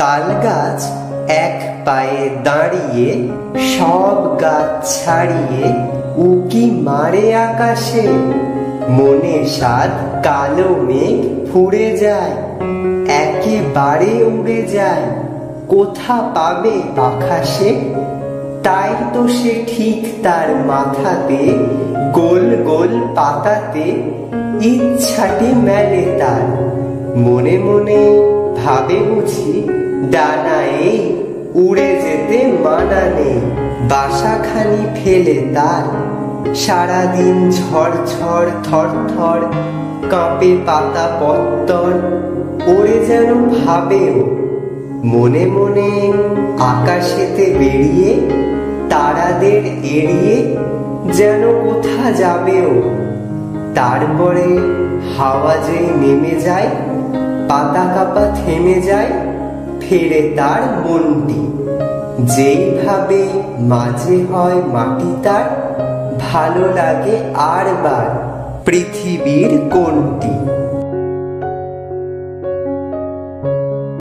তাল গাছ এক পায়ে দাঁড়িয়ে সব গাছ ছাড়িয়ে উকি মারে আকাশে। মনে সাত কালো মেঘ ফুরে যায়, একেবারে উড়ে যায়, কোথা পাবে পাখা সে? তাই তো সে ঠিক তার মাথাতে গোল গোল পাতাতে ইচ্ছাটি মেলে তার। মনে মনে ভাবে বুঝি ডানা এই উড়ে যেতে মানা নেই। বাসাখানি ফেলে তার সারাদিন ঝড় ঝড় থর থর কাঁপে পাতা পত্তর। ওরে যেন ভাবেও মনে মনে আকাশেতে বেরিয়ে তারাদের এড়িয়ে যেন কোথা যাবেও। তারপরে হাওয়া যেই নেমে যায়, পাতা কাপা থেমে যায়, ফেরে তার মনটি। যেইভাবে মাঝে হয় মাটি তার, ভালো লাগে আর বার পৃথিবীর কোনটি।